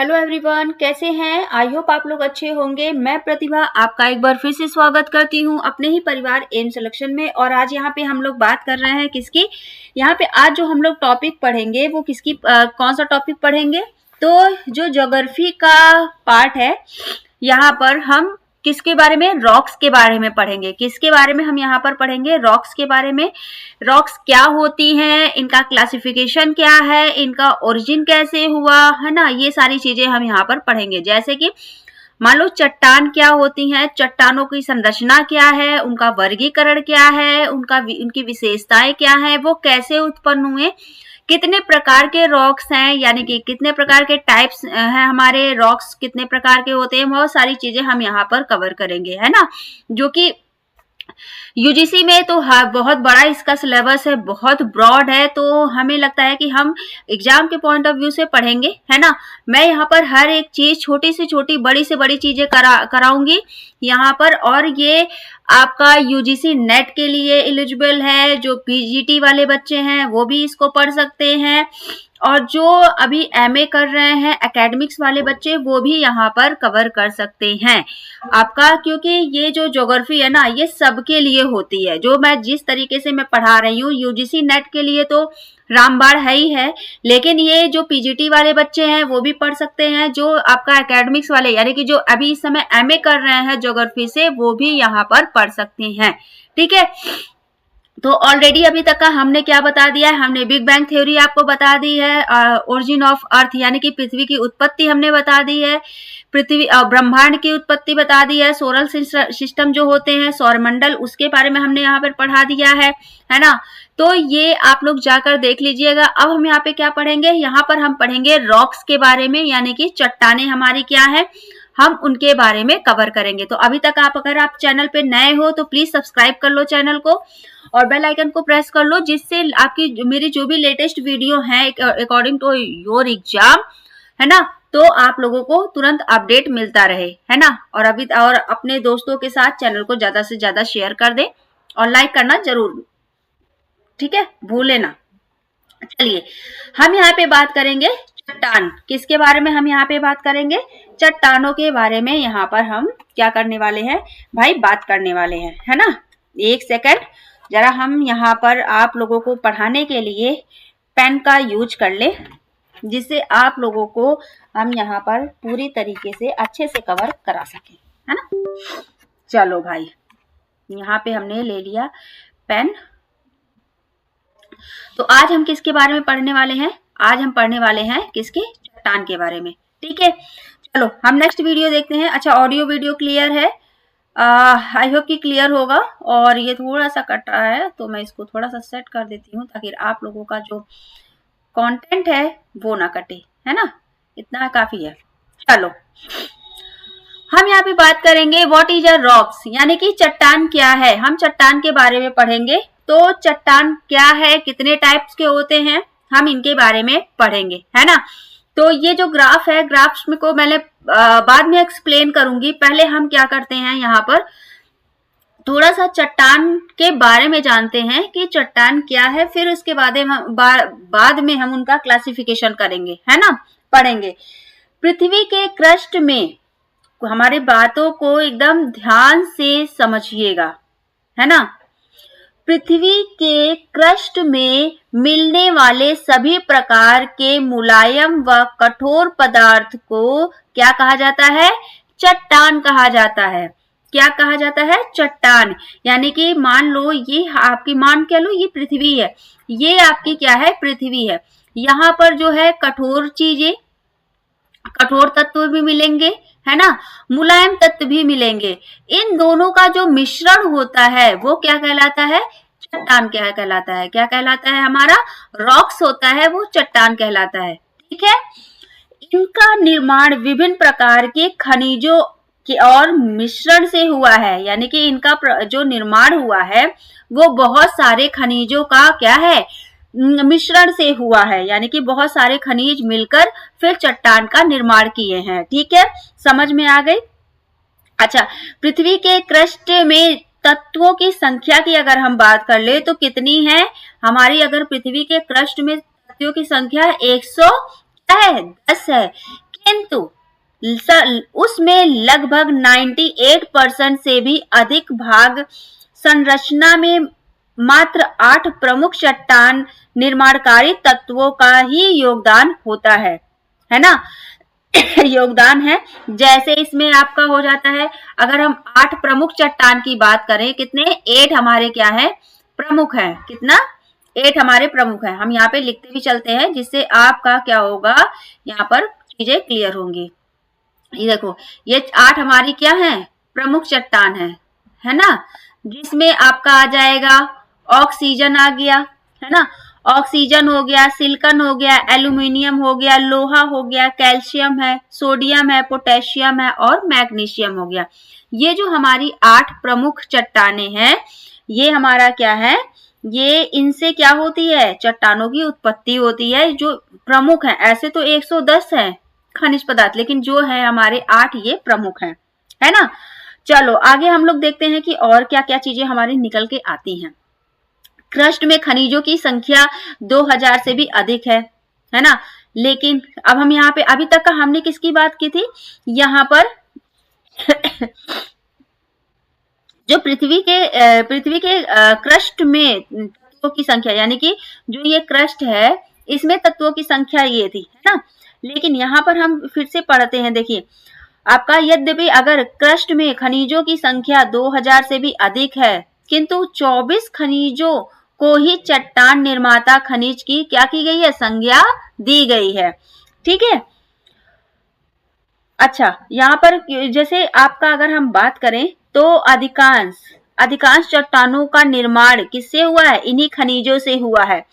Hello everyone, कैसे हैं? I hope आप लोग अच्छे होंगे। मैं प्रतिभा आपका एक बार फिर से स्वागत करती हूं अपने ही परिवार एम सिलेक्शन में। और आज यहाँ पे हम लोग बात कर रहे हैं किसकी। यहाँ पे आज जो हम लोग टॉपिक पढ़ेंगे वो किसकी कौन सा टॉपिक पढ़ेंगे? तो जो ज्योग्राफी का पार्ट है, यहाँ पर हम किसके बारे में, रॉक्स के बारे में पढ़ेंगे। किसके बारे में हम यहाँ पर पढ़ेंगे? रॉक्स के बारे में। रॉक्स क्या होती हैं, इनका क्लासिफिकेशन क्या है, इनका ओरिजिन कैसे हुआ, है ना, ये सारी चीजें हम यहाँ पर पढ़ेंगे। जैसे कि मान लो चट्टान क्या होती हैं, चट्टानों की संरचना क्या है, उनका वर्गीकरण क्या है, उनकी विशेषताएं क्या है, वो कैसे उत्पन्न हुए, कितने प्रकार के रॉक्स हैं, यानी कि कितने प्रकार के टाइप्स हैं हमारे रॉक्स, कितने प्रकार के होते हैं, बहुत सारी चीजें हम यहाँ पर कवर करेंगे, है ना। जो कि यूजीसी में तो बहुत बड़ा इसका सिलेबस है, बहुत ब्रॉड है, तो हमें लगता है कि हम एग्जाम के पॉइंट ऑफ व्यू से पढ़ेंगे, है ना। मैं यहाँ पर हर एक चीज, छोटी से छोटी, बड़ी से बड़ी चीजें कराऊंगी यहाँ पर। और ये आपका यूजीसी नेट के लिए एलिजिबल है। जो पीजीटी वाले बच्चे हैं वो भी इसको पढ़ सकते हैं, और जो अभी एमए कर रहे हैं एकेडमिक्स वाले बच्चे वो भी यहाँ पर कवर कर सकते हैं आपका। क्योंकि ये जो ज्योग्राफी है ना, ये सबके लिए होती है। जो मैं जिस तरीके से मैं पढ़ा रही हूँ, यूजीसी नेट के लिए तो रामबाण है ही है, लेकिन ये जो पीजीटी वाले बच्चे हैं वो भी पढ़ सकते हैं। जो आपका एकेडमिक्स वाले, यानी कि जो अभी इस समय एमए कर रहे हैं ज्योग्राफी से, वो भी यहाँ पर पढ़ सकते हैं। ठीक है, तो ऑलरेडी अभी तक का हमने क्या बता दिया है? हमने बिग बैंग थ्योरी आपको बता दी है, ओरिजिन ऑफ अर्थ यानी कि पृथ्वी की उत्पत्ति हमने बता दी है, पृथ्वी ब्रह्मांड की उत्पत्ति बता दी है, सोलर सिस्टम जो होते हैं, सौरमंडल, उसके बारे में हमने यहाँ पर पढ़ा दिया है ना। तो ये आप लोग जाकर देख लीजिएगा। अब हम यहाँ पे क्या पढ़ेंगे? यहाँ पर हम पढ़ेंगे रॉक्स के बारे में, यानी कि चट्टानें हमारी क्या है, हम उनके बारे में कवर करेंगे। तो अभी तक अगर आप चैनल पे नए हो तो प्लीज सब्सक्राइब कर लो चैनल को, और बेल आइकन को प्रेस कर लो, जिससे आपकी मेरी जो भी लेटेस्ट वीडियो है अकॉर्डिंग टू योर एग्जाम, है ना, तो आप लोगों को तुरंत अपडेट मिलता रहे, है ना। और अपने दोस्तों के साथ चैनल को ज्यादा से ज्यादा शेयर कर दे, और लाइक करना जरूर, ठीक है, भूले ना। चलिए, हम यहाँ पे बात करेंगे चट्टान। किसके बारे में हम यहाँ पे बात करेंगे? चट्टानों के बारे में यहाँ पर हम क्या करने वाले हैं भाई? बात करने वाले हैं, है ना। एक सेकंड, जरा हम यहाँ पर आप लोगों को पढ़ाने के लिए पेन का यूज कर ले, जिससे आप लोगों को हम यहाँ पर पूरी तरीके से अच्छे से कवर करा सके, है ना। चलो भाई, यहाँ पे हमने ले लिया पेन। तो आज हम किसके बारे में पढ़ने वाले हैं? आज हम पढ़ने वाले हैं किसके? चट्टान के बारे में। ठीक है, चलो हम नेक्स्ट वीडियो देखते हैं। अच्छा, ऑडियो वीडियो क्लियर है? आई होप कि क्लियर होगा। और ये थोड़ा सा कट रहा है, तो मैं इसको थोड़ा सा सेट कर देती हूँ, ताकि आप लोगों का जो कंटेंट है वो ना कटे, है ना। इतना काफी है। चलो, हम यहाँ पे बात करेंगे व्हाट इज अ रॉक्स, यानी कि चट्टान क्या है। हम चट्टान के बारे में पढ़ेंगे। तो चट्टान क्या है, कितने टाइप्स के होते हैं, हम इनके बारे में पढ़ेंगे, है ना। तो ये जो ग्राफ है, ग्राफ्स में को मैंने बाद में एक्सप्लेन करूंगी। पहले हम क्या करते हैं, यहाँ पर थोड़ा सा चट्टान के बारे में जानते हैं कि चट्टान क्या है, फिर उसके बाद में हम उनका क्लासिफिकेशन करेंगे, है ना, पढ़ेंगे। पृथ्वी के क्रस्ट में, हमारी बातों को एकदम ध्यान से समझिएगा, है ना। पृथ्वी के क्रस्ट में मिलने वाले सभी प्रकार के मुलायम व कठोर पदार्थ को क्या कहा जाता है? चट्टान कहा जाता है। क्या कहा जाता है? चट्टान। यानी कि मान लो ये आपकी, मान के लो ये पृथ्वी है, ये आपकी क्या है? पृथ्वी है। यहाँ पर जो है कठोर चीजें, कठोर तत्व भी मिलेंगे, है ना, मुलायम तत्व भी मिलेंगे। इन दोनों का जो मिश्रण होता है वो क्या कहलाता है? चट्टान क्या कहलाता है? क्या कहलाता है? हमारा रॉक्स होता है, वो चट्टान कहलाता है। ठीक है, इनका निर्माण विभिन्न प्रकार के खनिजों के और मिश्रण से हुआ है। यानी कि इनका जो निर्माण हुआ है वो बहुत सारे खनिजों का क्या है? मिश्रण से हुआ है। यानी कि बहुत सारे खनिज मिलकर फिर चट्टान का निर्माण किए हैं। ठीक है, समझ में आ गई? अच्छा, पृथ्वी के क्रस्ट में तत्वों की संख्या की अगर हम बात कर ले तो कितनी है हमारी? अगर पृथ्वी के क्रस्ट में तत्वों की संख्या 110 है, किंतु उसमें लगभग 98% से भी अधिक भाग संरचना में मात्र 8 प्रमुख चट्टान निर्माणकारी तत्वों का ही योगदान होता है ना। योगदान है। जैसे इसमें आपका हो जाता है, अगर हम 8 प्रमुख चट्टान की बात करें, कितने 8 हमारे क्या है प्रमुख है, कितना 8 हमारे प्रमुख है। हम यहाँ पे लिखते भी चलते हैं जिससे आपका क्या होगा, यहाँ पर चीजें क्लियर होंगी। ये देखो, ये 8 हमारी क्या है प्रमुख चट्टान है ना, जिसमें आपका आ जाएगा ऑक्सीजन आ गया, है ना, ऑक्सीजन हो गया, सिलिकॉन हो गया, एल्यूमिनियम हो गया, लोहा हो गया, कैल्शियम है, सोडियम है, पोटेशियम है और मैग्नीशियम हो गया। ये जो हमारी 8 प्रमुख चट्टाने हैं, ये हमारा क्या है, ये इनसे क्या होती है, चट्टानों की उत्पत्ति होती है जो प्रमुख है। ऐसे तो 110 है खनिज पदार्थ, लेकिन जो है हमारे 8 ये प्रमुख है ना। चलो आगे हम लोग देखते हैं कि और क्या क्या चीजें हमारी निकल के आती हैं। क्रस्ट में खनिजों की संख्या 2000 से भी अधिक है ना। लेकिन अब हम यहाँ पे अभी तक का हमने किसकी बात की थी, यहाँ पर जो पृथ्वी के क्रस्ट में तत्वों की संख्या, यानी कि जो ये क्रस्ट है इसमें तत्वों की संख्या ये थी, है ना। लेकिन यहाँ पर हम फिर से पढ़ते हैं, देखिए आपका, यद्यपि अगर क्रस्ट में खनिजों की संख्या 2000 से भी अधिक है, किंतु 24 खनिजों को ही चट्टान निर्माता खनिज की क्या की गई है, संज्ञा दी गई है। ठीक है। अच्छा, यहाँ पर जैसे आपका अगर हम बात करें तो अधिकांश चट्टानों का निर्माण किससे हुआ है, इन्हीं खनिजों से हुआ है।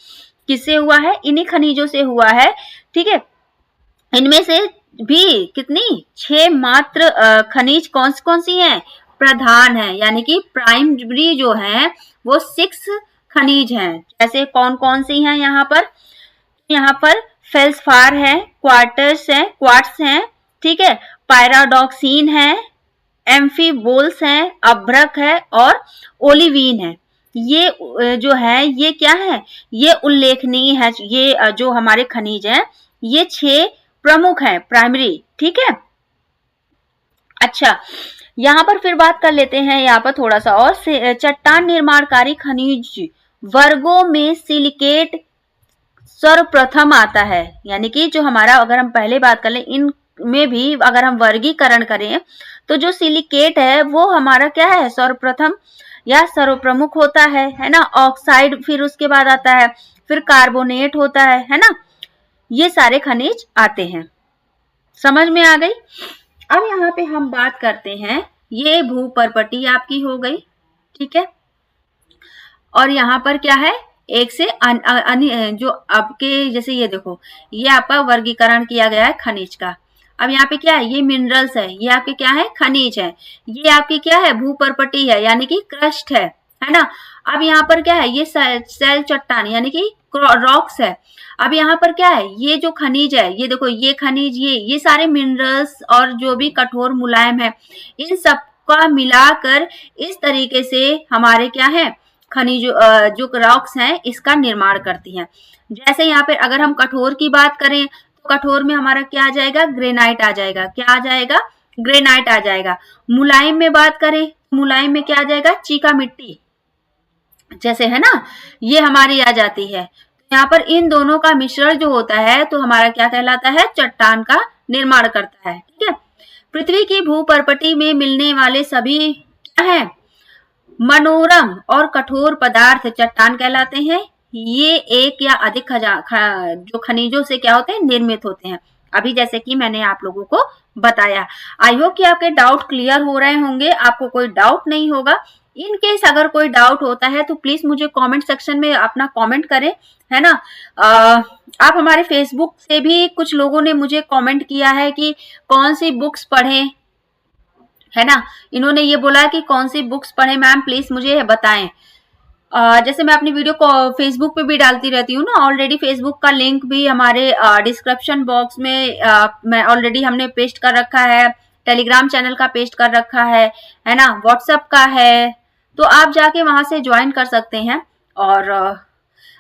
किससे हुआ है, इन्हीं खनिजों से हुआ है। ठीक है। इनमें से भी कितनी 6 मात्र खनिज कौन सी हैं, प्रधान है, यानी कि प्राइमरी जो है वो 6 खनिज हैं। जैसे कौन कौन सी हैं यहाँ पर फेल्सफार है, क्वार्ट्स है, ठीक है, पायराडॉक्सिन है, एम्फीबोल्स है, अभ्रक है और ओलिवीन है। ये जो है ये क्या है, ये उल्लेखनीय है। ये जो हमारे खनिज हैं ये 6 प्रमुख हैं, प्राइमरी। ठीक है। अच्छा, यहाँ पर फिर बात कर लेते हैं यहाँ पर थोड़ा सा और, चट्टान निर्माणकारी खनिज वर्गों में सिलिकेट सर्वप्रथम आता है। यानी कि जो हमारा, अगर हम पहले बात कर लें, इनमें भी अगर हम वर्गीकरण करें तो जो सिलिकेट है वो हमारा क्या है, सर्वप्रथम या सर्वप्रमुख होता है ना। ऑक्साइड फिर उसके बाद आता है, फिर कार्बोनेट होता है ना। ये सारे खनिज आते हैं। समझ में आ गई। अब यहाँ पे हम बात करते हैं, ये भूपर्पटी आपकी हो गई, ठीक है। और यहाँ पर क्या है, एक से जो आपके, जैसे ये देखो, ये आपका वर्गीकरण किया गया है खनिज का। अब यहाँ पे क्या है, ये मिनरल्स है, ये आपके क्या है, खनिज है। ये आपकी क्या है, भूपर्पटी है, यानी कि क्रस्ट है ना। अब यहाँ पर क्या है, ये सेल चट्टान यानी कि रॉक्स है। अब यहाँ पर क्या है, ये जो खनिज है, ये देखो, ये खनिज, ये सारे मिनरल्स और जो भी कठोर मुलायम है, इन सबका मिलाकर इस तरीके से हमारे क्या है, खनिज जो रॉक्स हैं इसका निर्माण करती हैं। जैसे यहाँ पे अगर हम कठोर की बात करें तो कठोर में हमारा क्या आ जाएगा, ग्रेनाइट आ जाएगा। क्या आ जाएगा, ग्रेनाइट आ जाएगा। मुलायम में बात करें, मुलायम में क्या आ जाएगा, चीका मिट्टी जैसे, है ना, ये हमारी आ जाती है। यहाँ पर इन दोनों का मिश्रण जो होता है तो हमारा क्या कहलाता है, चट्टान का निर्माण करता है। ठीक है। पृथ्वी की भूपर्पटी में मिलने वाले सभी क्या है, मनोरम और कठोर पदार्थ चट्टान कहलाते हैं। ये एक या अधिक जो खनिजों से क्या होते हैं, निर्मित होते हैं। अभी जैसे कि मैंने आप लोगों को बताया। आई होप कि आपके डाउट क्लियर हो रहे होंगे, आपको कोई डाउट नहीं होगा। इन केस अगर कोई डाउट होता है तो प्लीज मुझे कमेंट सेक्शन में अपना कमेंट करें, है ना। आप हमारे फेसबुक से भी कुछ लोगों ने मुझे कमेंट किया है कि कौन सी बुक्स पढ़ें, है ना। इन्होंने ये बोला कि कौन सी बुक्स पढ़ें मैम, प्लीज मुझे बताएं। जैसे मैं अपनी वीडियो को फेसबुक पे भी डालती रहती हूँ ना, ऑलरेडी फेसबुक का लिंक भी हमारे डिस्क्रिप्शन बॉक्स में मैं ऑलरेडी हमने पेस्ट कर रखा है। टेलीग्राम चैनल का पेस्ट कर रखा है ना, व्हाट्सएप का है, तो आप जाके वहां से ज्वाइन कर सकते हैं। और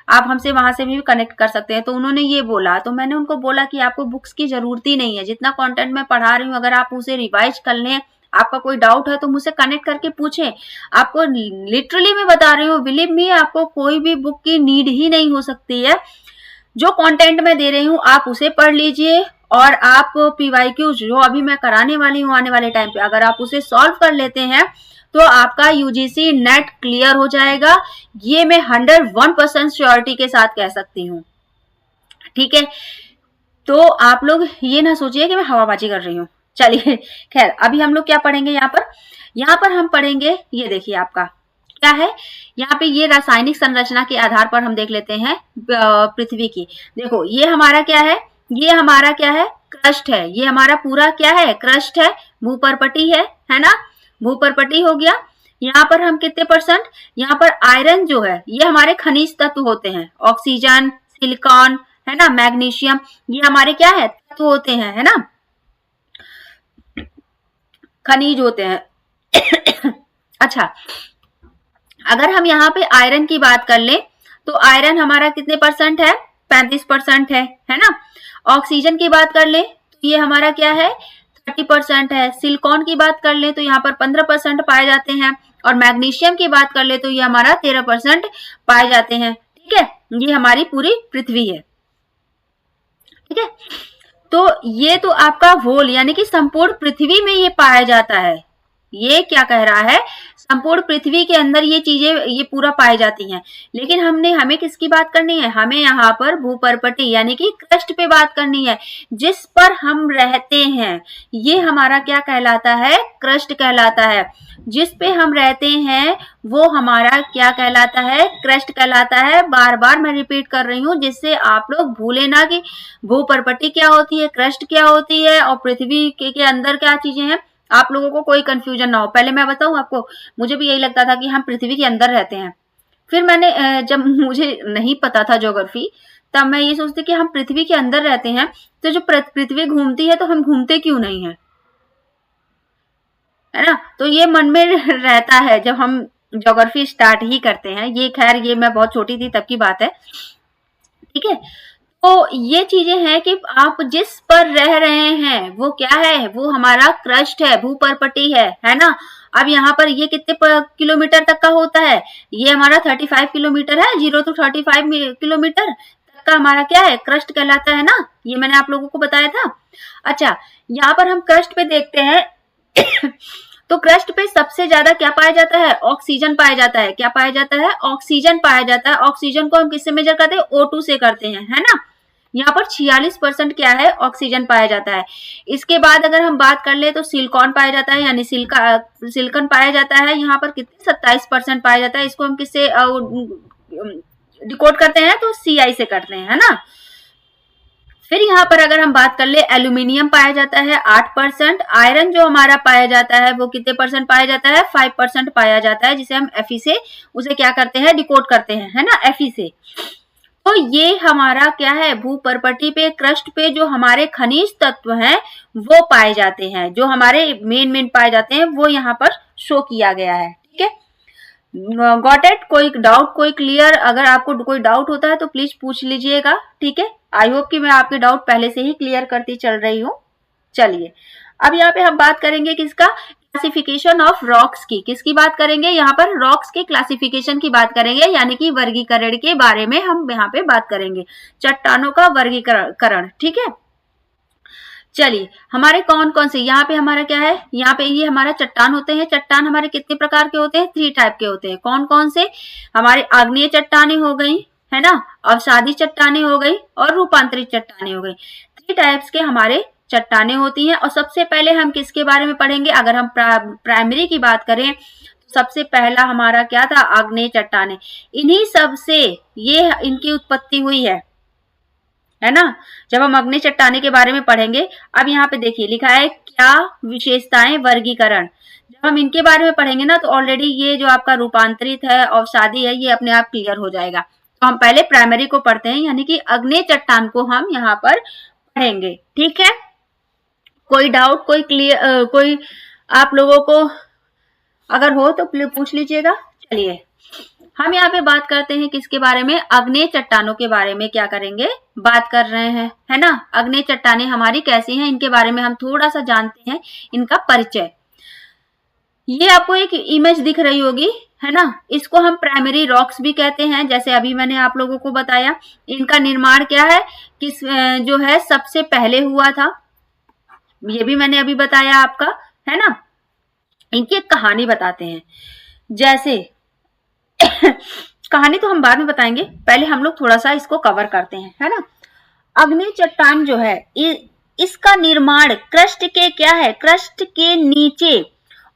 आप हमसे वहां से भी कनेक्ट कर सकते हैं। तो उन्होंने ये बोला, तो मैंने उनको बोला कि आपको बुक्स की जरूरत ही नहीं है, जितना कंटेंट मैं पढ़ा रही हूँ अगर आप उसे रिवाइज कर लें, आपका कोई डाउट है तो मुझसे कनेक्ट करके पूछें। आपको लिटरली मैं बता रही हूँ, बिलीव मी, आपको कोई भी बुक की नीड ही नहीं हो सकती है। जो कंटेंट मैं दे रही हूँ आप उसे पढ़ लीजिए, और आप पीवाईक्यू जो अभी मैं कराने वाली हूँ आने वाले टाइम पे, अगर आप उसे सॉल्व कर लेते हैं तो आपका यूजीसी नेट क्लियर हो जाएगा। ये मैं 101% श्योरिटी के साथ कह सकती हूँ, ठीक है। तो आप लोग ये ना सोचिए कि मैं हवाबाजी कर रही हूँ। चलिए खैर, अभी हम लोग क्या पढ़ेंगे यहाँ पर हम पढ़ेंगे, ये देखिए आपका क्या है यहाँ पे, ये रासायनिक संरचना के आधार पर हम देख लेते हैं पृथ्वी की। देखो ये हमारा क्या है, ये हमारा क्या है, क्रस्ट है। ये हमारा पूरा क्या है, क्रस्ट है, भूपर्पटी है ना, भूपर्पटी हो गया। यहाँ पर हम कितने परसेंट, यहाँ पर आयरन जो है ये हमारे खनिज तत्व होते हैं, ऑक्सीजन, सिलिकॉन, है ना, मैग्नीशियम, ये हमारे क्या है, तत्व होते हैं, है ना, खनिज होते हैं। अच्छा, अगर हम यहाँ पे आयरन की बात कर लें तो आयरन हमारा कितने परसेंट है, 35% है ना। ऑक्सीजन की बात कर लें तो ये हमारा क्या है, 30% है। सिलिकॉन की बात कर लें तो यहाँ पर 15% पाए जाते हैं, और मैग्नीशियम की बात कर ले तो ये हमारा 13% पाए जाते हैं, ठीक है। ये हमारी पूरी पृथ्वी है, ठीक है। तो ये तो आपका होल यानी कि संपूर्ण पृथ्वी में ये पाया जाता है। ये क्या कह रहा है, संपूर्ण पृथ्वी के अंदर ये चीजें ये पूरा पाई जाती हैं। लेकिन हमें किसकी बात करनी है, हमें यहाँ पर भूपर्पटी यानी कि क्रस्ट पे बात करनी है, जिस पर हम रहते हैं। ये हमारा क्या कहलाता है, क्रस्ट कहलाता है। जिस पे हम रहते हैं वो हमारा क्या कहलाता है, क्रस्ट कहलाता है। बार बार मैं रिपीट कर रही हूँ जिससे आप लोग भूले ना कि भूपर्पटी क्या होती है, क्रस्ट क्या होती है, और पृथ्वी के अंदर क्या चीजें हैं, आप लोगों को कोई कंफ्यूजन ना हो। पहले मैं बताऊं आपको, मुझे भी यही लगता था कि हम पृथ्वी के अंदर रहते हैं। फिर मैंने जब मुझे नहीं पता था ज्योग्राफी, तब मैं ये सोचती कि हम पृथ्वी के अंदर रहते हैं तो जो पृथ्वी घूमती है तो हम घूमते क्यों नहीं है ना। तो ये मन में रहता है जब हम ज्योग्राफी स्टार्ट ही करते हैं। ये खैर ये मैं बहुत छोटी थी तब की बात है, ठीक है। तो ये चीजें हैं कि आप जिस पर रह रहे हैं वो क्या है, वो हमारा क्रस्ट है, भूपर्पटी है ना। अब यहाँ पर ये कितने किलोमीटर तक का होता है, ये हमारा 35 किलोमीटर है, 0 to 35 किलोमीटर तक का हमारा क्या है, क्रस्ट कहलाता है ना। ये मैंने आप लोगों को बताया था। अच्छा, यहाँ पर हम क्रस्ट पे देखते हैं तो क्रस्ट पे सबसे ज्यादा क्या पाया जाता है, ऑक्सीजन पाया जाता है। क्या पाया जाता है, ऑक्सीजन पाया जाता है। ऑक्सीजन को हम किससे मेजर करते हैं, O2 से करते हैं, है ना। यहाँ पर 46% क्या है, ऑक्सीजन पाया जाता है। इसके बाद अगर हम बात कर ले तो सिलिकॉन पाया जाता है, यानी सिलिकॉन पाया जाता है। यहाँ पर कितने, 27% पाया जाता है। इसको हम किससे डिकोड करते हैं तो CI से करते हैं, है ना। फिर यहाँ पर अगर हम बात कर ले, एल्यूमिनियम पाया जाता है 8%। आयरन जो हमारा पाया जाता है वो कितने परसेंट पाया जाता है, 5% पाया जाता है, जिसे हम Fe से उसे क्या करते हैं, डिकोड करते हैं, है ना, Fe से। तो ये हमारा क्या है, भूपर्पटी पे, क्रस्ट पे जो हमारे खनिज तत्व हैं वो पाए जाते हैं। जो हमारे मेन पाए जाते हैं वो यहाँ पर शो किया गया है, ठीक है। गॉट इट, कोई डाउट, कोई क्लियर, अगर आपको कोई डाउट होता है तो प्लीज पूछ लीजिएगा, ठीक है। आई होप कि मैं आपके डाउट पहले से ही क्लियर करती चल रही हूँ। चलिए, अब यहाँ पे हम बात करेंगे किसका, क्लासिफिकेशन ऑफ रॉक्स की। किसकी बात करेंगे, यहाँ पर रॉक्स के क्लासिफिकेशन की बात करेंगे, यानी कि वर्गीकरण के बारे में हम यहाँ पे बात करेंगे, चट्टानों का वर्गीकरण, ठीक है। चलिए, हमारे कौन कौन से यहाँ पे हमारा क्या है, यहाँ पे ये हमारा चट्टान होते हैं। चट्टान हमारे कितने प्रकार के होते हैं, 3 टाइप के होते हैं। कौन कौन से, हमारे आग्नेय चट्टाने हो गई, है ना, अवसादी चट्टाने हो गई, और रूपांतरित चट्टाने हो गई। 3 टाइप्स के हमारे चट्टाने होती हैं। और सबसे पहले हम किसके बारे में पढ़ेंगे, अगर हम प्राइमरी की बात करें तो सबसे पहला हमारा क्या था, आग्नेय चट्टाने। इन्हीं सब से ये इनकी उत्पत्ति हुई है ना। जब हम अग्नि चट्टाने के बारे में पढ़ेंगे, अब यहाँ पे देखिए लिखा है क्या विशेषताएं, वर्गीकरण। जब हम इनके बारे में पढ़ेंगे ना तो ऑलरेडी ये जो आपका रूपांतरित है, अवसादी है, ये अपने आप क्लियर हो जाएगा। तो हम पहले प्राइमरी को पढ़ते हैं, यानी कि अग्नि चट्टान को हम यहाँ पर पढ़ेंगे, ठीक है। कोई डाउट, कोई क्लियर, कोई आप लोगों को अगर हो तो पूछ लीजिएगा। चलिए, हम यहाँ पे बात करते हैं किसके बारे में, अग्नेय चट्टानों के बारे में क्या करेंगे, बात कर रहे हैं, है ना। अग्नेय चट्टानें हमारी कैसी हैं, इनके बारे में हम थोड़ा सा जानते हैं, इनका परिचय। ये आपको एक इमेज दिख रही होगी, है ना, इसको हम प्राइमरी रॉक्स भी कहते हैं, जैसे अभी मैंने आप लोगों को बताया। इनका निर्माण क्या है, किस जो है सबसे पहले हुआ था, ये भी मैंने अभी बताया आपका, है ना। इनकी एक कहानी बताते हैं, जैसे कहानी तो हम बाद में बताएंगे, पहले हम लोग थोड़ा सा इसको कवर करते हैं, है ना। अग्नि चट्टान जो है इसका निर्माण क्रस्ट के क्या है, क्रस्ट के नीचे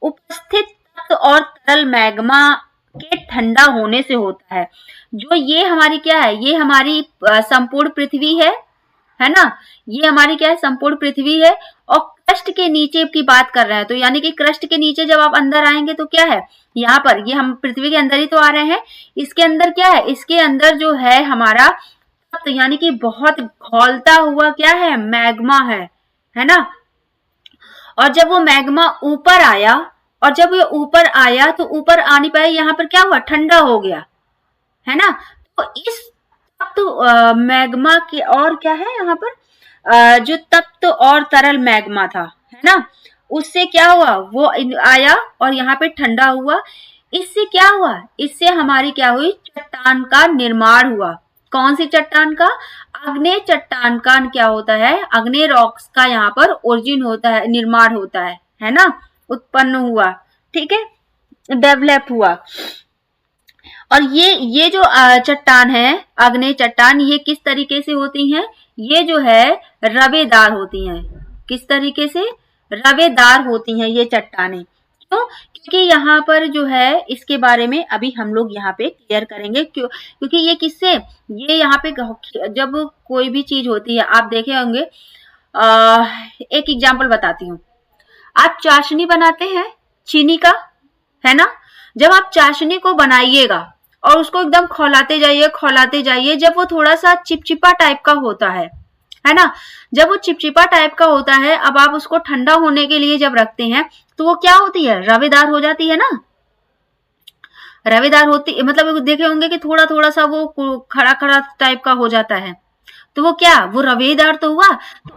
उपस्थित तत्व और तरल मैग्मा के ठंडा होने से होता है। जो ये हमारी क्या है, ये हमारी संपूर्ण पृथ्वी है ना, ये हमारी क्या है, संपूर्ण पृथ्वी है। और क्रस्ट के नीचे की बात कर रहे हैं, तो यानी कि क्रस्ट के नीचे जब आप अंदर आएंगे तो क्या है, यहाँ पर ये हम पृथ्वी के अंदर ही तो आ रहे हैं, इसके अंदर क्या है, इसके अंदर जो है हमारा तो यानी कि बहुत खौलता हुआ क्या है, मैग्मा है ना। और जब वो मैग्मा ऊपर आया, और जब ये ऊपर आया तो ऊपर आ नहीं पाया, यहाँ पर क्या हुआ, ठंडा हो गया, है ना। तो इस तप्त मैग्मा के और क्या है यहाँ पर, जो तप्त और तरल मैग्मा था, है ना, उससे क्या हुआ, वो आया और यहाँ पे ठंडा हुआ। इससे क्या हुआ, इससे हमारी क्या हुई, चट्टान का निर्माण हुआ। कौन सी चट्टान का, अग्नेय चट्टान का क्या होता है, अग्नेय रॉक्स का यहाँ पर ओरिजिन होता है, निर्माण होता है ना, उत्पन्न हुआ, ठीक है, डेवलप हुआ। और ये जो चट्टान है, अग्नेय चट्टान, ये किस तरीके से होती हैं, ये जो है रवेदार होती हैं। किस तरीके से, रवेदार होती हैं ये चट्टानें। क्यों, क्योंकि यहाँ पर जो है इसके बारे में अभी हम लोग यहाँ पे क्लियर करेंगे। क्योंकि ये किससे, ये यहाँ पे जब कोई भी चीज होती है, आप देखे होंगे, एक एग्जाम्पल बताती हूँ। आप चाशनी बनाते हैं चीनी का, है ना, जब आप चाशनी को बनाइएगा और उसको एकदम खौलाते जाइए, जब वो थोड़ा सा चिपचिपा टाइप का होता है ना, जब वो चिपचिपा टाइप का होता है, अब आप उसको ठंडा होने के लिए जब रखते हैं तो वो क्या होती है, रवेदार हो जाती है ना, रवेदार होती, मतलब देखे होंगे कि थोड़ा थोड़ा सा वो खड़ा खड़ा टाइप का हो जाता है, तो वो क्या, वो रवेदार तो हुआ।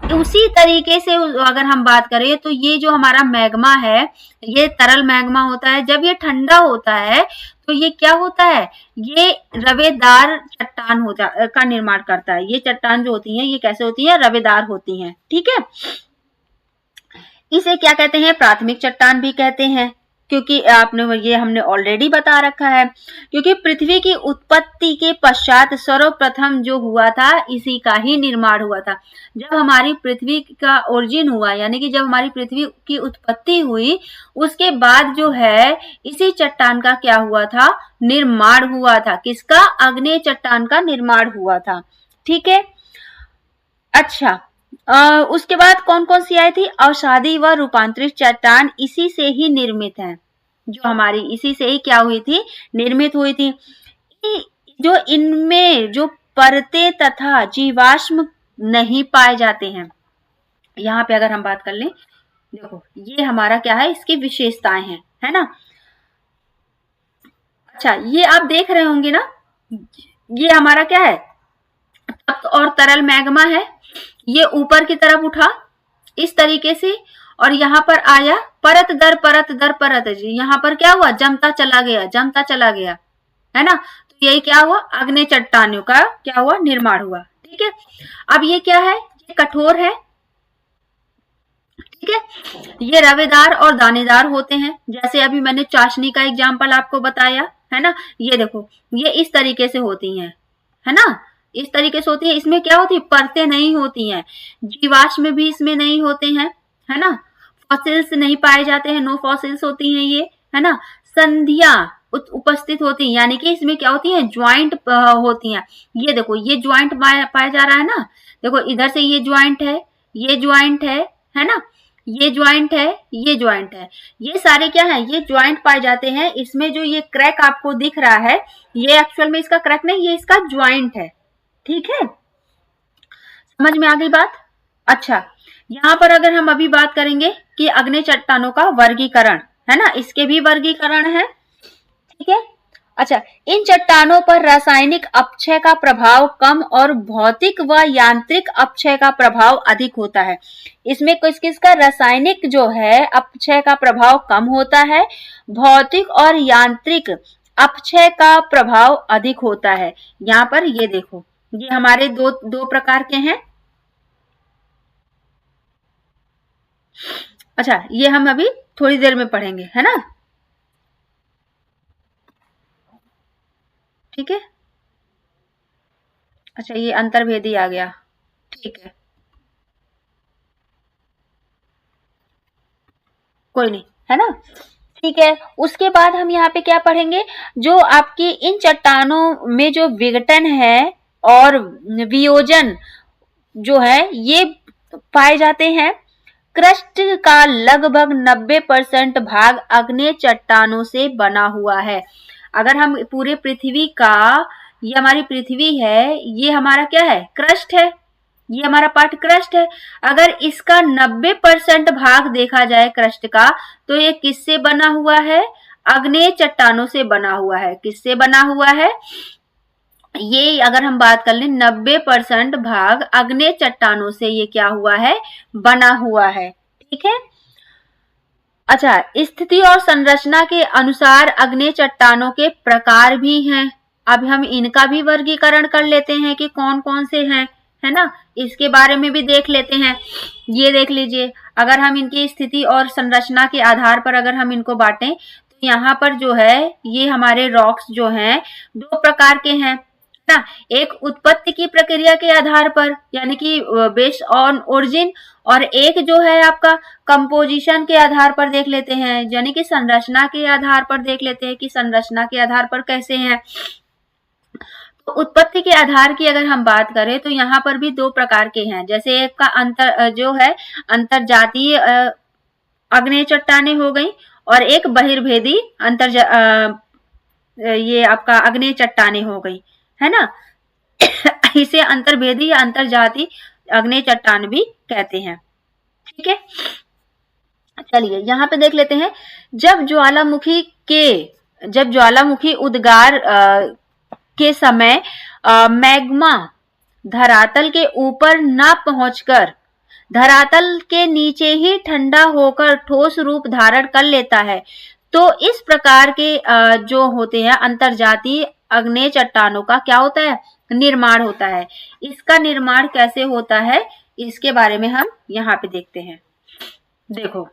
तो उसी तरीके से अगर हम बात करें तो ये जो हमारा मैग्मा है, ये तरल मैग्मा होता है, जब ये ठंडा होता है तो ये क्या होता है, ये रवेदार चट्टान का निर्माण करता है। ये चट्टान जो होती है ये कैसे होती है, रवेदार होती हैं, ठीक है। इसे क्या कहते हैं, प्राथमिक चट्टान भी कहते हैं, क्योंकि ये हमने ऑलरेडी बता रखा है। क्योंकि पृथ्वी की उत्पत्ति के पश्चात सर्वप्रथम जो हुआ था, इसी का ही निर्माण हुआ था। जब हमारी पृथ्वी का ओरिजिन हुआ, यानी कि जब हमारी पृथ्वी की उत्पत्ति हुई, उसके बाद जो है इसी चट्टान का क्या हुआ था, निर्माण हुआ था। किसका, अग्नेय चट्टान का निर्माण हुआ था, ठीक है। अच्छा, उसके बाद कौन कौन सी आई थी, अवसादी व रूपांतरित चट्टान इसी से ही निर्मित है, जो हमारी इसी से ही क्या हुई थी, निर्मित हुई थी। जो इनमें जो परतें तथा जीवाश्म नहीं पाए जाते हैं, यहाँ पे अगर हम बात कर लें, देखो ये हमारा क्या है, इसकी विशेषताएं हैं, है ना। अच्छा, ये आप देख रहे होंगे ना, ये हमारा क्या है, तप्त और तरल मैग्मा है। ये ऊपर की तरफ उठा इस तरीके से, और यहाँ पर आया परत दर परत, यहाँ पर क्या हुआ, जमता चला गया, है ना। तो यही क्या हुआ, अग्नेय चट्टानों का क्या हुआ, निर्माण हुआ, ठीक है। अब ये क्या है, ये कठोर है, ठीक है। ये रवेदार और दानेदार होते हैं, जैसे अभी मैंने चाशनी का एग्जाम्पल आपको बताया, है ना। ये देखो, ये इस तरीके से होती हैं, है ना, इस तरीके से होती है। इसमें क्या होती है, परतें नहीं होती हैं, जीवाश्म भी इसमें नहीं होते हैं, है ना, फॉसिल्स नहीं पाए जाते हैं, नो फॉसिल्स होती हैं ये, है ना। संधियां उपस्थित होती हैं, यानी कि इसमें क्या होती हैं, ज्वाइंट होती हैं। ये देखो, ये ज्वाइंट पाया जा रहा है ना, देखो इधर से ये ज्वाइंट है, ये ज्वाइंट है ना, ये ज्वाइंट है, ये ज्वाइंट है, ये सारे क्या है, ये ज्वाइंट पाए जाते हैं। इसमें जो ये क्रैक आपको दिख रहा है, ये एक्चुअल में इसका क्रैक नहीं, ये इसका ज्वाइंट है, ठीक है। समझ में आ गई बात। अच्छा, यहाँ पर अगर हम अभी बात करेंगे कि अग्नेय चट्टानों का वर्गीकरण, है ना, इसके भी वर्गीकरण है, ठीक है। अच्छा, इन चट्टानों पर रासायनिक अपक्षय का प्रभाव कम और भौतिक व यांत्रिक अपक्षय का प्रभाव अधिक होता है। इसमें किस किसका रासायनिक जो है अपक्षय का प्रभाव कम होता है, भौतिक और यांत्रिक अपक्षय का प्रभाव अधिक होता है। यहाँ पर ये देखो, ये हमारे दो प्रकार के हैं। अच्छा, ये हम अभी थोड़ी देर में पढ़ेंगे, है ना? ठीक है। अच्छा, ये अंतर्भेदी आ गया, ठीक है, कोई नहीं, है ना? ठीक है। उसके बाद हम यहाँ पे क्या पढ़ेंगे, जो आपकी इन चट्टानों में जो विघटन है और वियोजन जो है ये पाए जाते हैं। क्रस्ट का लगभग 90% भाग अग्नेय चट्टानों से बना हुआ है। अगर हम पूरे पृथ्वी का, ये हमारी पृथ्वी है, ये हमारा क्या है, क्रस्ट है, ये हमारा पार्ट क्रस्ट है। अगर इसका 90% भाग देखा जाए क्रस्ट का, तो ये किससे बना हुआ है, अग्नेय चट्टानों से बना हुआ है। किससे बना हुआ है, ये अगर हम बात कर लें 90% भाग अग्नेय चट्टानों से ये क्या हुआ है, बना हुआ है। ठीक है। अच्छा, स्थिति और संरचना के अनुसार अग्नेय चट्टानों के प्रकार भी हैं। अब हम इनका भी वर्गीकरण कर लेते हैं कि कौन कौन से हैं, है ना? इसके बारे में भी देख लेते हैं। ये देख लीजिए, अगर हम इनकी स्थिति और संरचना के आधार पर अगर हम इनको बांटें, तो यहाँ पर जो है ये हमारे रॉक्स जो हैं दो प्रकार के हैं ना। एक उत्पत्ति की प्रक्रिया के आधार पर, यानी कि बेस्ड ऑन ओरिजिन, और एक जो है आपका कंपोजिशन के आधार पर देख लेते हैं, यानी कि संरचना के आधार पर देख लेते हैं कि संरचना के आधार पर कैसे हैं। तो उत्पत्ति के आधार की अगर हम बात करें तो यहाँ पर भी दो प्रकार के हैं। जैसे एक का अंतर जो है अंतरजातीय अग्नेय चट्टाने हो गई, और एक बहिर्भेदी ये आपका अग्नेय चट्टाने हो गई, है ना। इसे अंतर्भेदी या अंतरजातीय अग्नेय चट्टान भी कहते हैं। ठीक है, चलिए यहाँ पे देख लेते हैं। जब ज्वालामुखी उद्गार के समय मैग्मा धरातल के ऊपर न पहुंचकर धरातल के नीचे ही ठंडा होकर ठोस रूप धारण कर लेता है, तो इस प्रकार के जो होते हैं अंतरजातीय अग्नेय चट्टानों का क्या होता है, निर्माण होता है। इसका निर्माण कैसे होता है, इसके बारे में हम यहाँ पे देखते हैं। देखो,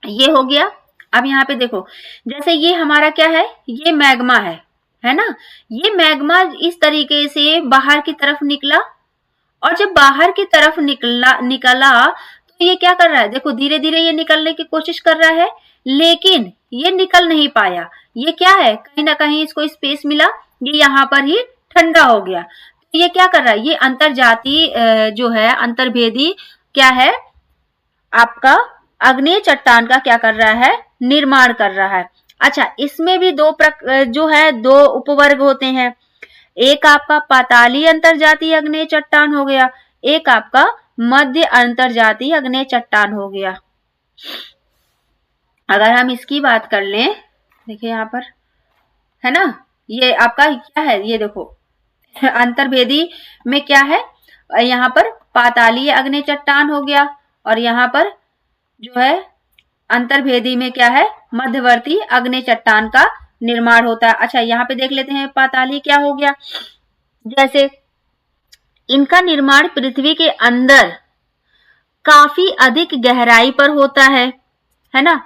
ये हो गया। अब यहाँ पे देखो, जैसे ये हमारा क्या है, ये मैग्मा है ना। ये मैग्मा इस तरीके से बाहर की तरफ निकला, और जब बाहर की तरफ निकला तो ये क्या कर रहा है, देखो धीरे धीरे ये निकलने की कोशिश कर रहा है, लेकिन ये निकल नहीं पाया। ये क्या है, कहीं ना कहीं इसको स्पेस मिला, ये यहाँ पर ही ठंडा हो गया। तो ये क्या कर रहा है, ये अंतरजातीय जो है अंतर्भेदी क्या है आपका अग्नेय चट्टान का क्या कर रहा है, निर्माण कर रहा है। अच्छा, इसमें भी दो उपवर्ग होते हैं। एक आपका पाताली अंतरजातीय अग्नेय चट्टान हो गया, एक आपका मध्य अंतरजातीय अग्नेय चट्टान हो गया। अगर हम इसकी बात कर लें, देखिए यहाँ पर है ना, ये आपका क्या है, ये देखो अंतर्भेदी में क्या है, यहाँ पर पातालीय अग्नेय चट्टान हो गया, और यहाँ पर जो है अंतर्भेदी में क्या है, मध्यवर्ती अग्नेय चट्टान का निर्माण होता है। अच्छा, यहाँ पे देख लेते हैं पाताली क्या हो गया। जैसे इनका निर्माण पृथ्वी के अंदर काफी अधिक गहराई पर होता है ना,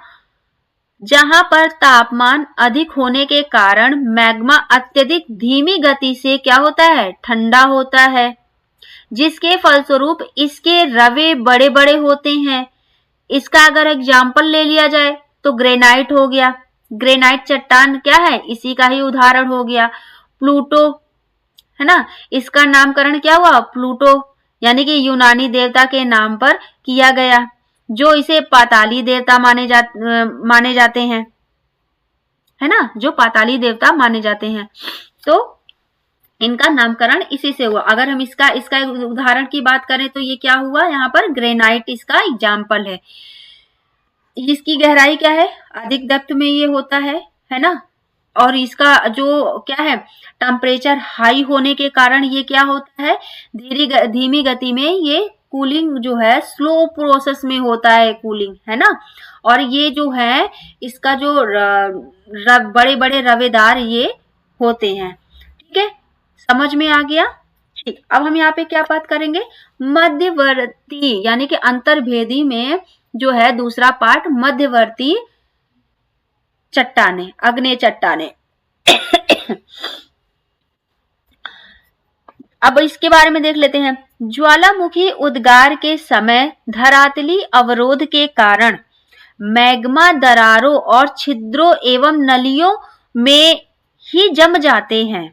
जहां पर तापमान अधिक होने के कारण मैग्मा अत्यधिक धीमी गति से क्या होता है, ठंडा होता है, जिसके फलस्वरूप इसके रवे बड़े बड़े होते हैं। इसका अगर एग्जाम्पल ले लिया जाए तो ग्रेनाइट हो गया। ग्रेनाइट चट्टान क्या है, इसी का ही उदाहरण हो गया। प्लूटो है ना, इसका नामकरण क्या हुआ, प्लूटो, यानी कि यूनानी देवता के नाम पर किया गया, जो इसे पाताली देवता माने जाते हैं, है ना, जो पाताली देवता माने जाते हैं। तो इनका नामकरण इसी से हुआ। अगर हम इसका उदाहरण की बात करें तो ये क्या हुआ, यहाँ पर ग्रेनाइट इसका एग्जाम्पल है। इसकी गहराई क्या है, अधिक डेप्थ में ये होता है ना, और इसका जो क्या है टेम्परेचर हाई होने के कारण ये क्या होता है, धीमी गति में ये कूलिंग जो है स्लो प्रोसेस में होता है कूलिंग, है ना। और ये जो है इसका जो बड़े बड़े रवेदार ये होते हैं। ठीक है, समझ में आ गया। ठीक, अब हम यहाँ पे क्या बात करेंगे, मध्यवर्ती यानी कि अंतर्भेदी में जो है दूसरा पार्ट मध्यवर्ती चट्टाने, अग्नेय चट्टाने। अब इसके बारे में देख लेते हैं। ज्वालामुखी उद्गार के समय धरातली अवरोध के कारण मैग्मा दरारों और छिद्रों एवं नलियों में ही जम जाते हैं।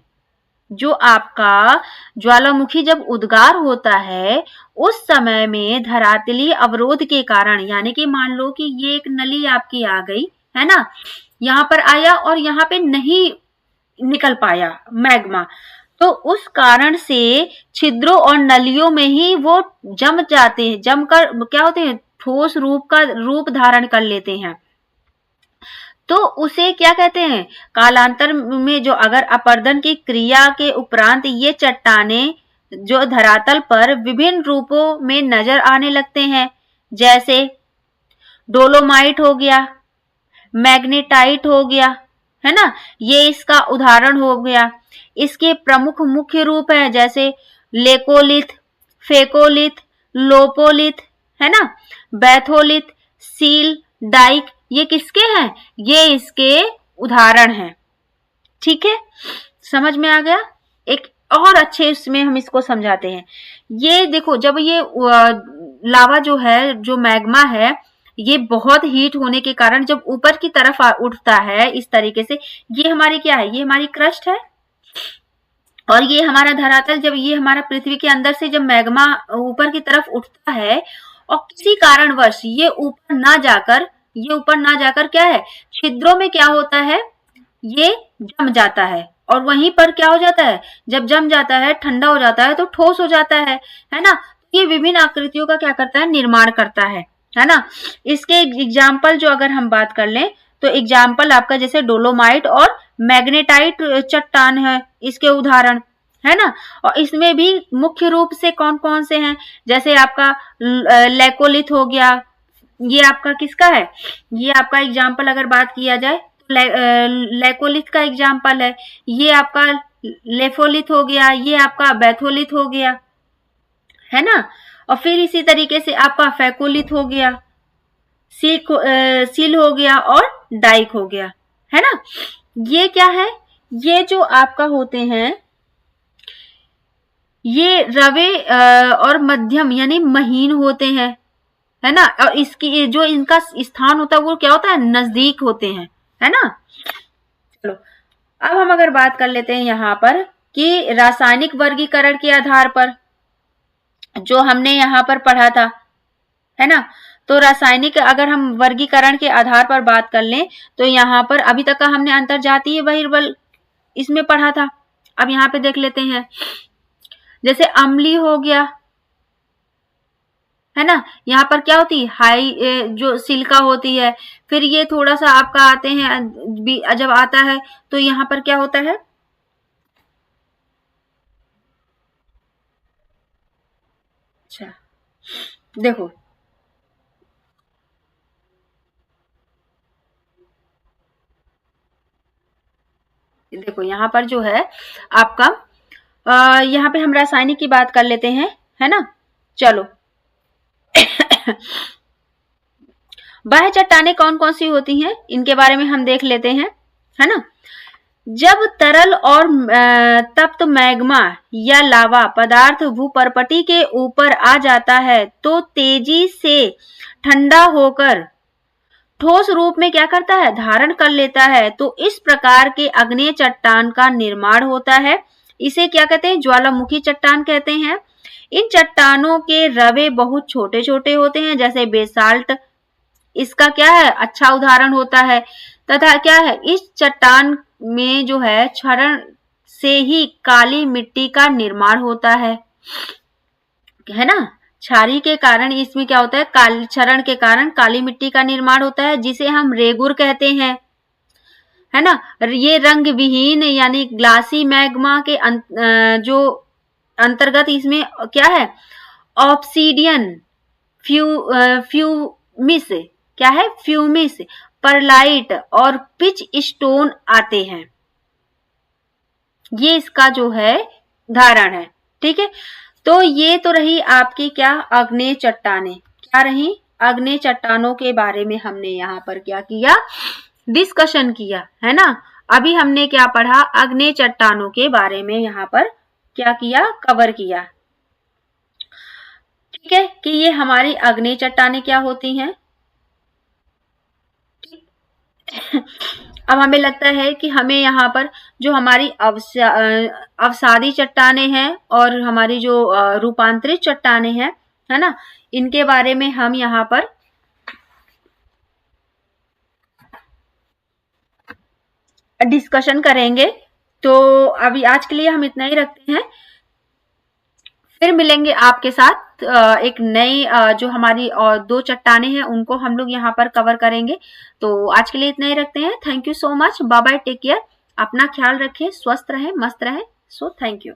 जो आपका ज्वालामुखी जब उद्गार होता है उस समय में धरातली अवरोध के कारण, यानी कि मान लो कि ये एक नली आपकी आ गई है ना, यहाँ पर आया और यहाँ पे नहीं निकल पाया मैग्मा, तो उस कारण से छिद्रों और नलियों में ही वो जम जाते हैं, जमकर क्या होते हैं, ठोस रूप धारण कर लेते हैं। तो उसे क्या कहते हैं, कालांतर में जो अगर अपरदन की क्रिया के उपरांत ये चट्टाने जो धरातल पर विभिन्न रूपों में नजर आने लगते हैं, जैसे डोलोमाइट हो गया, मैग्नेटाइट हो गया, है ना, ये इसका उदाहरण हो गया। इसके प्रमुख मुख्य रूप है जैसे लेकोलिथ, फेकोलिथ, लोपोलिथ, है ना, बैथोलिथ, सील, डाइक, ये किसके हैं, ये इसके उदाहरण हैं। ठीक है, समझ में आ गया। एक और अच्छे इसमें हम इसको समझाते हैं। ये देखो, जब ये लावा जो है, जो मैग्मा है, ये बहुत हीट होने के कारण जब ऊपर की तरफ उठता है इस तरीके से, ये हमारी क्या है, ये हमारी क्रस्ट है, और ये हमारा धरातल, जब ये हमारा पृथ्वी के अंदर से जब मैग्मा ऊपर की तरफ उठता है और किसी कारणवश ये ऊपर ना जाकर क्या है, छिद्रों में क्या होता है, ये जम जाता है, और वहीं पर क्या हो जाता है, जब जम जाता है, ठंडा हो जाता है, तो ठोस हो जाता है ना। ये विभिन्न आकृतियों का क्या करता है, निर्माण करता है ना। इसके एग्जाम्पल जो अगर हम बात कर लें तो एग्जाम्पल आपका जैसे डोलोमाइट और मैग्नेटाइट चट्टान है इसके उदाहरण, है ना। और इसमें भी मुख्य रूप से कौन कौन से हैं, जैसे आपका लेकोलिथ हो गया, ये आपका किसका है, ये आपका एग्जाम्पल अगर बात किया जाए तो लेकोलिथ का एग्जाम्पल है, ये आपका लेफोलिथ हो गया, ये आपका बैथोलिथ हो गया, है ना। और फिर इसी तरीके से आपका फेकोलिथ हो गया, सील हो गया और डाइक हो गया, है ना। ये क्या है, ये जो आपका होते हैं ये रवे और मध्यम यानी महीन होते हैं, है ना। और इसकी जो इनका स्थान होता है वो क्या होता है, नजदीक होते हैं, है ना। चलो अब हम अगर बात कर लेते हैं यहाँ पर कि रासायनिक वर्गीकरण के आधार पर जो हमने यहाँ पर पढ़ा था, है ना। तो रासायनिक अगर हम वर्गीकरण के आधार पर बात कर लें तो यहाँ पर अभी तक का हमने अंतर्जातीय बहिर्बल इसमें पढ़ा था। अब यहाँ पे देख लेते हैं, जैसे अम्लीय हो गया, है ना, यहाँ पर क्या होती है, हाई जो सिलिका होती है। फिर ये थोड़ा सा आपका आते हैं, जब आता है तो यहाँ पर क्या होता है, अच्छा देखो यहाँ पर जो है आपका यहाँ पे हम रासायनिक की बात कर लेते हैं, है ना। चलो बाह्य चट्टानें कौन कौन सी होती हैं इनके बारे में हम देख लेते हैं, है ना। जब तरल और तप्त मैग्मा या लावा पदार्थ भूपर्पटी के ऊपर आ जाता है तो तेजी से ठंडा होकर ठोस रूप में क्या करता है, धारण कर लेता है। तो इस प्रकार के अग्नेय चट्टान का निर्माण होता है। इसे क्या कहते हैं, ज्वालामुखी चट्टान कहते हैं। इन चट्टानों के रवे बहुत छोटे छोटे होते हैं, जैसे बेसाल्ट इसका क्या है, अच्छा उदाहरण होता है। तथा क्या है, इस चट्टान में जो है क्षरण से ही काली मिट्टी का निर्माण होता है ना। क्षारी के कारण इसमें क्या होता है, क्षरण के कारण काली मिट्टी का निर्माण होता है, जिसे हम रेगुर कहते हैं, है ना। ये रंग विहीन यानी ग्लासी मैग्मा के जो अंतर्गत इसमें क्या है, ऑब्सीडियन, फ्यूमिस, क्या है, फ्यूमिस, परलाइट और पिच स्टोन आते हैं। ये इसका जो है धारण है। ठीक है, तो ये तो रही आपकी क्या, आग्नेय चट्टानें। क्या रही, आग्नेय चट्टानों के बारे में हमने यहाँ पर क्या किया, डिस्कशन किया, है ना। अभी हमने क्या पढ़ा, आग्नेय चट्टानों के बारे में यहाँ पर क्या किया, कवर किया। ठीक है, कि ये हमारी आग्नेय चट्टानें क्या होती हैं। अब हमें लगता है कि हमें यहाँ पर जो हमारी अवसादी चट्टानें हैं और हमारी जो रूपांतरित चट्टानें हैं, है ना, इनके बारे में हम यहाँ पर डिस्कशन करेंगे। तो अभी आज के लिए हम इतना ही रखते हैं, फिर मिलेंगे आपके साथ एक नई जो हमारी दो चट्टानें हैं उनको हम लोग यहाँ पर कवर करेंगे। तो आज के लिए इतना ही रखते हैं। Thank you so much, bye bye, take care, अपना ख्याल रखें, स्वस्थ रहें, मस्त रहें। So thank you.